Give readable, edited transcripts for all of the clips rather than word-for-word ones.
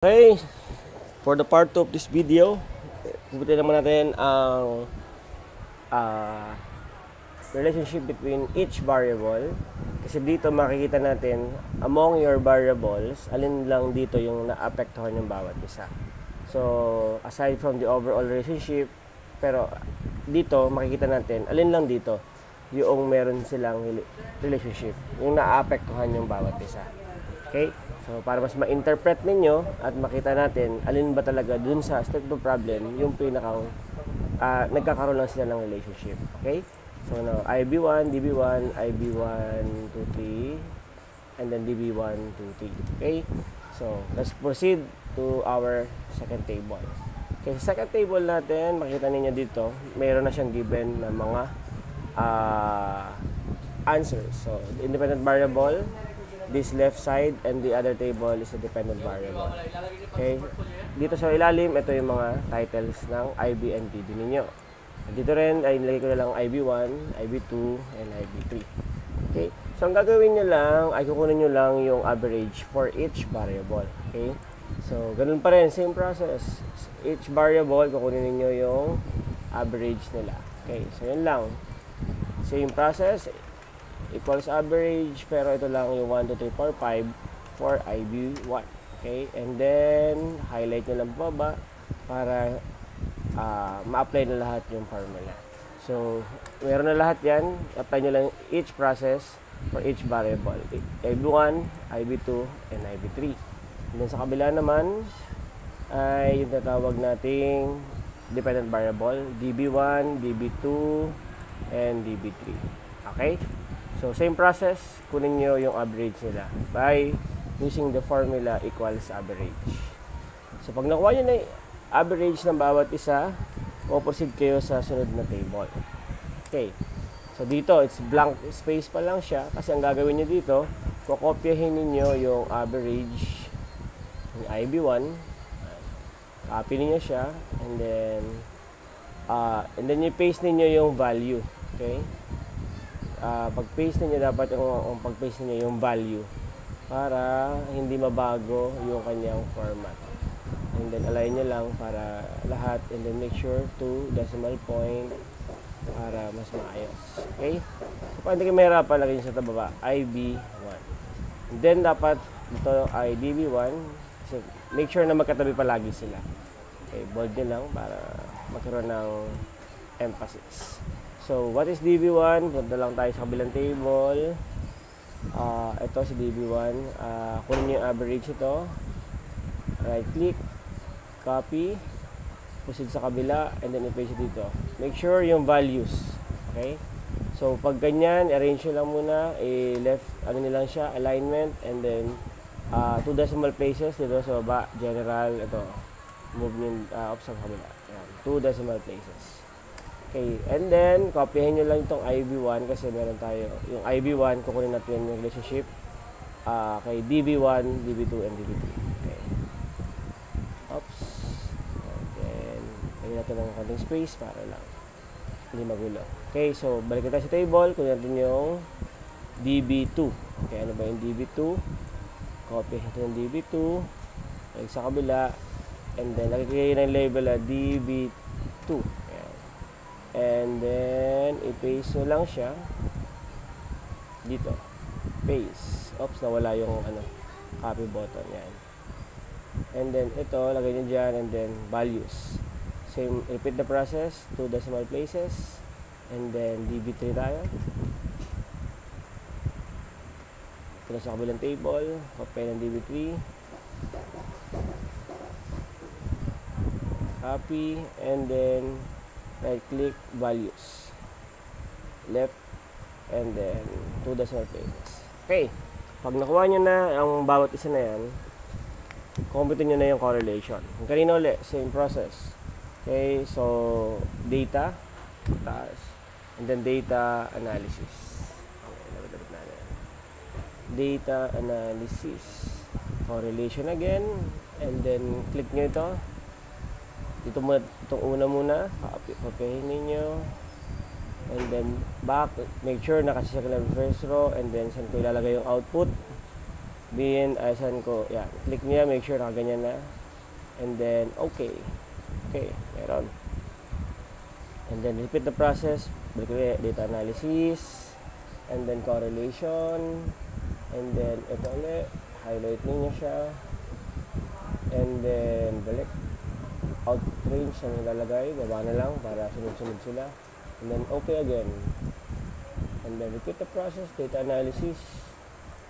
Okay, for the part 2 of this video, pupunta naman natin ang relationship between each variable. Kasi dito makikita natin, among your variables, alin lang dito yung naapektuhan yung bawat isa. So, aside from the overall relationship, pero dito makikita natin, alin lang dito yung meron silang relationship, yung naapektuhan yung bawat isa. Okay? So, para mas ma-interpret ninyo at makita natin alin ba talaga dun sa step of problem yung pinakang nagkakaroon lang sila ng relationship. Okay? So, now, IB1, DB1, IB1, 2, 3, and then DB1, 2, 3. Okay? So, let's proceed to our second table. Okay, sa second table natin, makita ninyo dito, mayroon na siyang given na mga answers. So, the independent variable, this left side, and the other table is a dependent variable. Okay? Dito sa ilalim, ito yung mga titles ng IB and DB ninyo. Dito rin, ay nilagay ko na lang IB1, IB2, and IB3. Okay? So, ang gagawin nyo lang, ay kukunin nyo lang yung average for each variable. Okay? So, ganun pa rin, same process. Each variable, kukunin niyo yung average nila. Okay? So, yun lang. Same process, equals average, pero ito lang yung 1, 2, 3, 4, 5 for IB1. Okay? And then, highlight nyo lang baba para ma-apply na lahat yung formula. So, meron na lahat yan. Apply nyo lang each process for each variable. IB1, IB2, and IB3. And then sa kabila naman, ay yung tatawag nating dependent variable, DB1, DB2, and DB3. Okay? So, same process, kunin nyo yung average nila by using the formula equals average. So, pag nakuha nyo na yung average ng bawat isa, proceed kayo sa sunod na table. Okay. So, dito, it's blank space pa lang siya kasi ang gagawin nyo dito, kukopyahin ninyo yung average ng IB1, copy ninyo siya, and then i-paste ninyo yung value. Okay? Pag-paste niyo dapat yung pag-paste niyo yung value para hindi mabago yung kanyang format. And then align niyo lang para lahat, and then make sure to decimal point para mas maayos. Okay? So, pag hindi kayo mahirapan, lagay niyo sa tababa, IB1. And then dapat ito ay DB1. So, make sure na magkatabi palagi sila. Okay, bold niyo lang para magkaroon ng emphasis. So, what is DB1? Punta lang tayo sa kabilang table. Ito si DB1. Kunin niyo yung average ito. Right click. Copy. Proceed sa kabila. And then i-paste dito. Make sure yung values. Okay? So, pag ganyan, arrange nyo lang muna. Left, ano nilang siya, alignment. And then, 2 decimal places. Dito sa baba, general. Ito. Move nyo up sa kabila. 2 decimal places. Okay, and then, copyhin nyo lang itong IB1 kasi meron tayo. Yung IB1, kukunin natin yung relationship kay DB1, DB2, and DB3. Okay. Oops. And then, lagyan natin ng konting space para lang hindi magulo. Okay, so, balik tayo sa table. Kunin natin yung DB2. Okay, ano ba yung DB2? Copy natin yung DB2. Balik sa kabila. And then, lagay kayo ng label na DB2. And then, i-paste nyo lang siya dito. Paste. Oops, nawala yung copy button. Yan. And then, ito, lagay nyo dyan. And then, values. Same, repeat the process. 2 decimal places. And then, DB3 tayo. Ito na sa kabilang table. Copy ng DB3. Copy. And then, right click, values, left, and then 2 decimal places. Okay, pag nakuha nyo na ang bawat isa na yan, compute nyo na yung correlation. Yung kanina ulit, same process. Okay, so data, taas, and then data analysis. Okay, nabalik natin. Data analysis, correlation again, and then click nyo ito. Dito muna, itong una muna, copyhin ninyo, and then back, make sure nakasya ka ng first row, and then saan ko ilalagay yung output, Bin, asan ko, yan. Click niya, make sure nakaganyan na. And then, okay. Okay, meron. And then, repeat the process. Balik ulit, data analysis. And then, correlation. And then, ito ulit. Highlight niyo siya. And then, balik. Output range ang nilalagay. Baba na lang para sunod-sunod sila. And then, okay again. And then, repeat the process. Data analysis.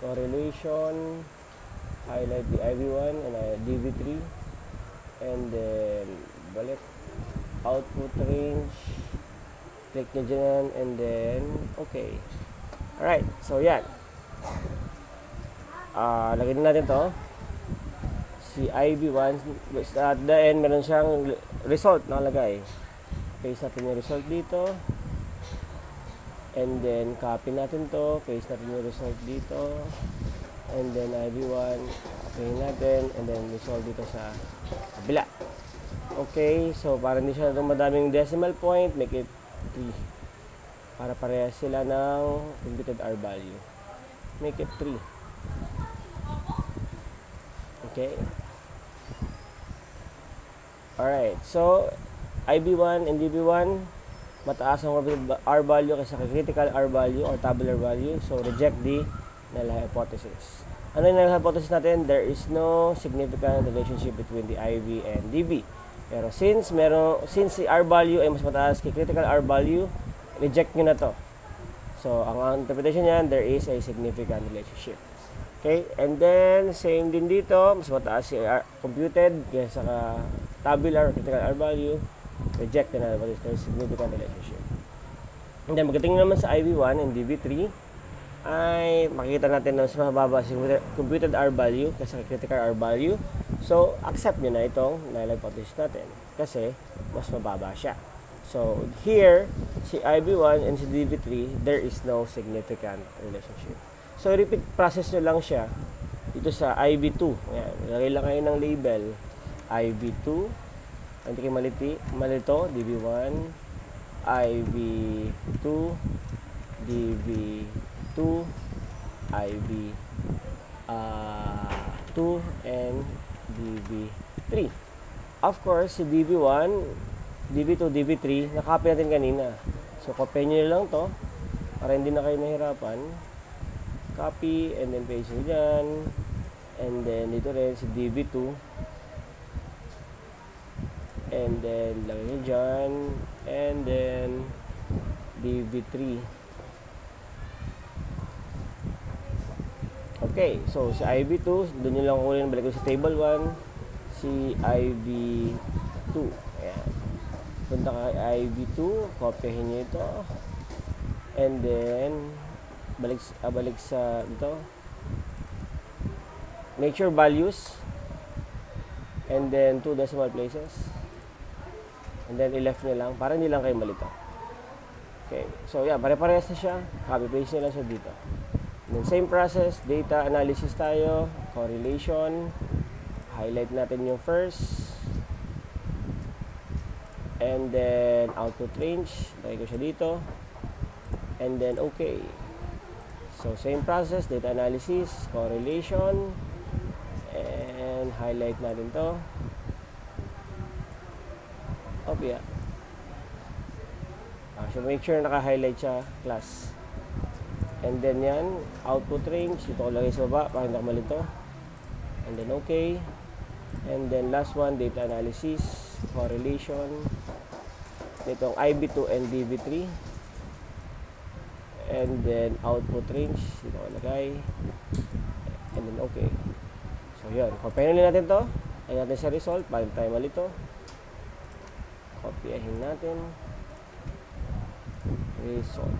Correlation. Highlight the IV1 and DV3. And then, balik. Output range. Click nyo dyan. And then, okay. Alright. So, yan. Lagyan natin to. Si IV1. At the end, meron siyang result nakalagay. Paste natin yung result dito. And then, copy natin to. Paste natin yung result dito. And then, IV1. Copy natin. And then, result dito sa kabila. Okay. So, para hindi siya madaming decimal point, make it 3. Para parehas sila ng computed R value. Make it 3. Okay. Alright. So, IV1 and DV1, mataas ang R value kaysa critical R value or tabular value. So, reject the null hypothesis. Ano yung null hypothesis natin? There is no significant relationship between the IV and DV. Pero since si R value ay mas mataas kay critical R value, reject nyo na to. So, ang interpretation niyan, there is a significant relationship. Okay? And then, same din dito, mas mataas si computed kaysa tabular or critical R value, reject na natin, there's significant relationship. And then, magdating naman sa IV1 and DV3, ay makikita natin na mas mababa si computed R value kaysa critical R value. So, accept nyo na itong null hypothesis natin kasi mas mababa siya. So, here, si IV1 and si DV3, there is no significant relationship. So, repeat process nyo lang siya dito sa IV2. Ayan, ilagay lang kayo ng label. IV2, hindi kayo malito, DV1, IV2, DV2, IV2, and DV3. Of course, si DV1, DV2, DV3, nakopy natin kanina. So, copy nyo lang to para hindi na kayo nahirapan. Copy, and then paste nyo dyan. And then, dito rin si DV2. And then, lagay nyo dyan. And then, DV3. Okay, so si IV2, doon nyo lang kunin, balik ko sa table 1. Si IV2. Ayan. Punta ka kay IV2, copyahin nyo ito. And then, balik sa dito. Make sure values. And then, 2 decimal places. And then, i-left nyo lang, para hindi lang kayo malito. Okay, so yeah, pare-parehas na siya. Copy-paste nyo lang siya dito. And then, same process, data analysis tayo, correlation. Highlight natin yung first. And then, output range. Lagay ko siya dito. And then, okay. So, same process, data analysis, correlation. And highlight natin to. Okay. So, make sure naka-highlight siya, class. And then yan, output range. Dito ko lagay sa baba, para hindi ako malito. And then, okay. And then, last one, data analysis, correlation. Itong IV2 and DV3. And then, output range. Dito ko lagay. And then, okay. So, yun. Copyahin natin to. Ayan natin sa result. Para tayo malito. Copyahin natin. Result.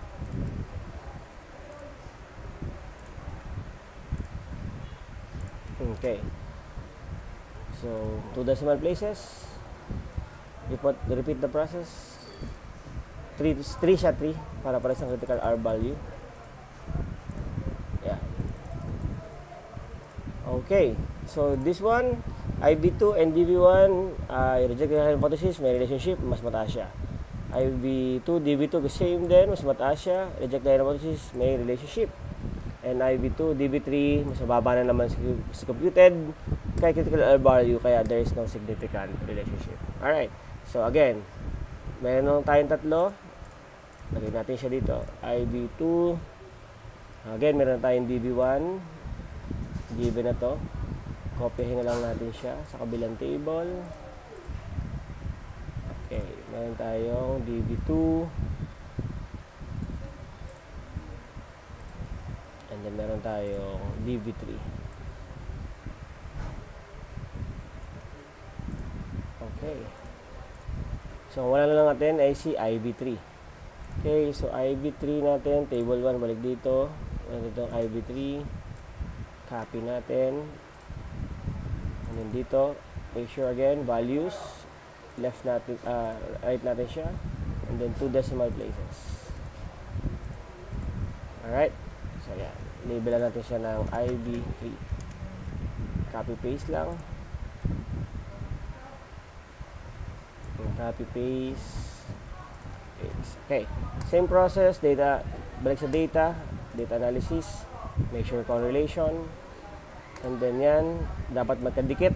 Okay. So, 2 decimal places. Repeat the process. 3 siya, 3. Para sa critical R value. Yeah. Okay. So, this one, IV2 and DV1, reject the hypothesis, may relationship, mas mataas siya. IV2, DV2, the same din, mas mataas siya. Reject the hypothesis, may relationship. And IB2, DB3, mas mababa na naman si computed kay critical error value, kaya there is no significant relationship. Alright, so again, meron tayong tatlo. Lagay natin siya dito. IB2. Again, meron tayong DB1. Given na to. Kopyahin na lang natin siya sa kabilang table. Okay, meron tayong DB2. And then meron tayong DB3. Okay. So, wala na lang natin ay si IB3. Okay, so IB3 natin, table 1, balik dito. Meron itong IB3. Copy natin. And then dito, make sure again, values. Left natin, right natin siya. And then 2 decimal places. Alright. So, yan. Labelan natin siya ng IB3. Copy-paste lang. Copy-paste. Okay. Same process. Data. Balik sa data. Data analysis. Make sure correlation. And then yan. Dapat magkadikit.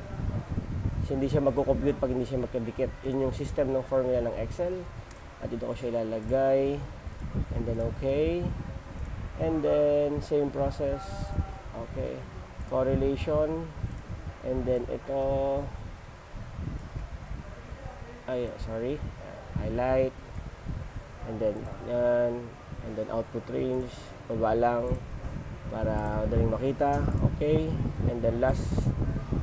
Kasi hindi siya magko-compute pag hindi siya magkadikit. Yun yung system ng formula ng Excel. At dito ko siya ilalagay. And then okay. And then same process. Okay. Correlation. And then ito. Ay, sorry. Highlight. And then yan. And then output range. Baba lang. Para madaling makita. Okay. And then last.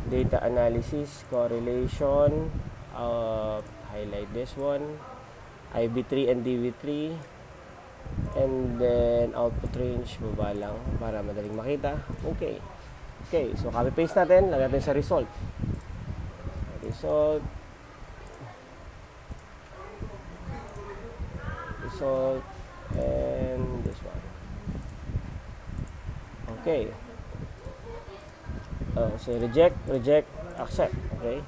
Data analysis. Correlation. Highlight this one. IB3 and DB3. And then output range. Baba lang. Para madaling makita. Okay. Okay. So copy paste natin. Lagyan natin sa result. Result. Result. And this one. Okay. So reject, accept. Okay.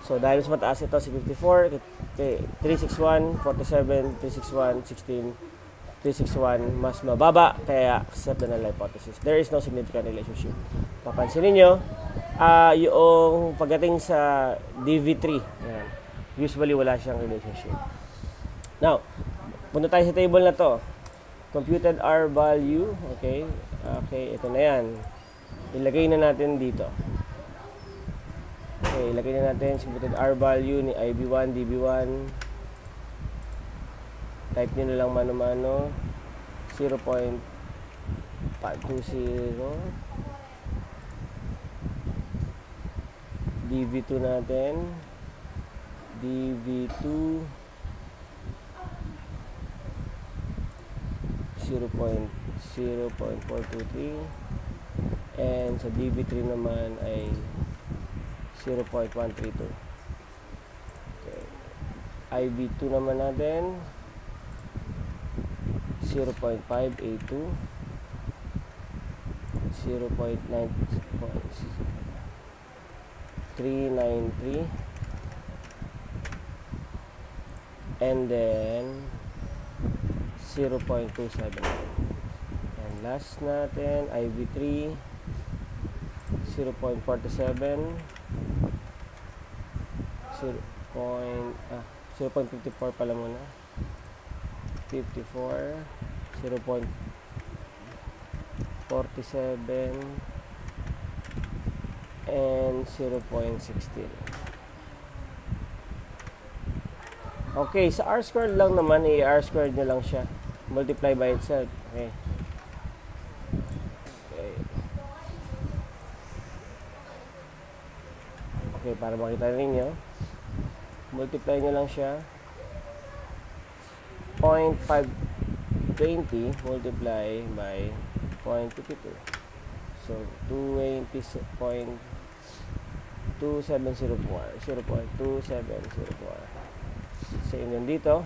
So dahil mas mataas ito si 54, okay, 361, 47, 361, 16, 361, mas mababa, kaya accept the null hypothesis. There is no significant relationship. Papansinin nyo, yung pagdating sa DV3, yan, usually wala siyang relationship. Now, punta tayo sa table na to. Computed R value, okay, okay, ito na yan. Ilagay na natin dito. Okay, ilagay na natin si computed R value ni IB1, DB1. Type nyo na lang mano-mano. 0.520. DB2 natin. DB2. 0.423. And sa DB3 naman ay 0.132. Okay. IB2 naman natin 0.582, 0.393, and then 0.279. And last natin IB3 0.47, 0.54 pala muna, 54, 0.47, and 0.16. Okay, sa R squared lang naman, R squared nyo lang siya. Multiply by itself. Okay. Okay, para makita ninyo, multiply nyo lang siya. 0.520 multiply by 0.52. So, 0.2704. 0.2704. Same yun dito.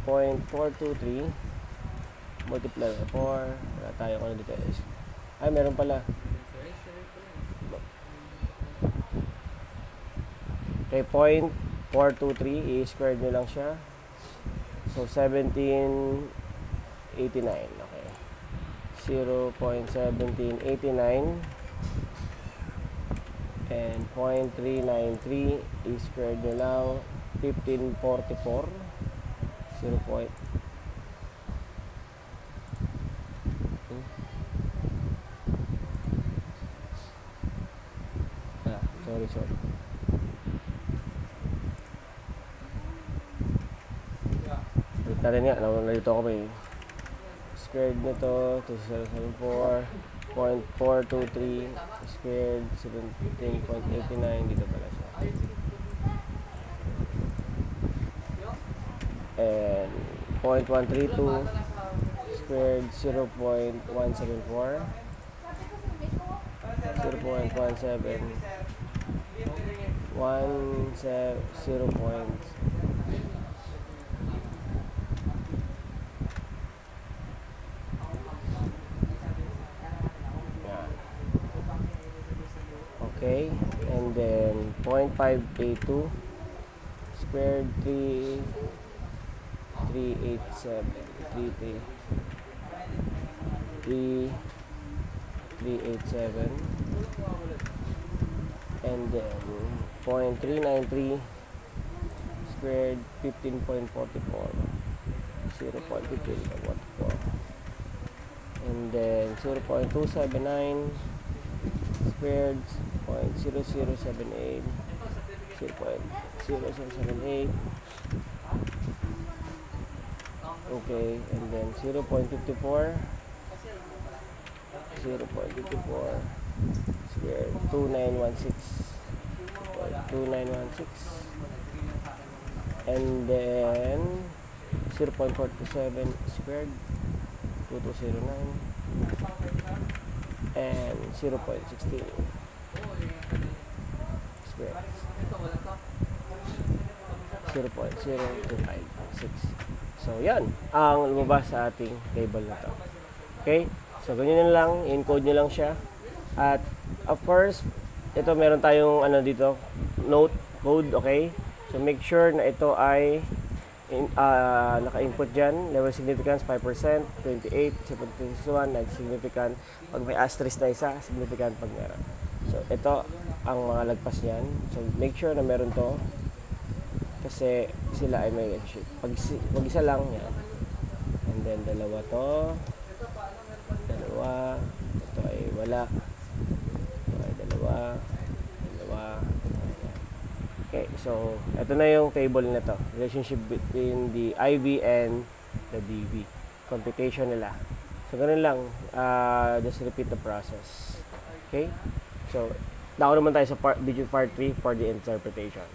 0.423 multiply by 4. Wala tayo kung ano dito. Ay, meron pala. Okay, 0.423, i-squared nyo lang siya. So, 1789. Okay. 0.1789 and 0.393 i-squared nyo lang 1544 0. Sorry. Wait na rin nga, nalito ako may squared nito 2074 0.423 squared 17.89 dito pala siya. And 0.132 squared 0.174 0.17 0 points. Okay, and then 0.582 squared 387 and then 0.393 squared 15.44 0.1544 and then 0.279 squared 0.0078 0.0078 okay, and then 0.54 squared 2916 and then 0.47 squared 2209 and 0.16 squared 0.0256. So yan ang lumabas sa ating table na to. Okay, so ganyan lang, encode nyo lang siya. At of course ito meron tayong ano dito, note code. Okay, so make sure na ito ay naka-input dyan. Level significance 5%, 28, 71, non-significant. Pag may asterisk na isa, significant pag meron. So ito ang mga lagpas niyan. So make sure na meron to kasi sila ay may relationship. Pag isa lang yan, and then dalawa to, ito ay wala, ito ay dalawa. Okay, so ito na yung table na to, relationship between the IV and the DV, computation nila. So ganun lang, just repeat the process. Okay, so nauna naman tayo sa video part 3 for the interpretation.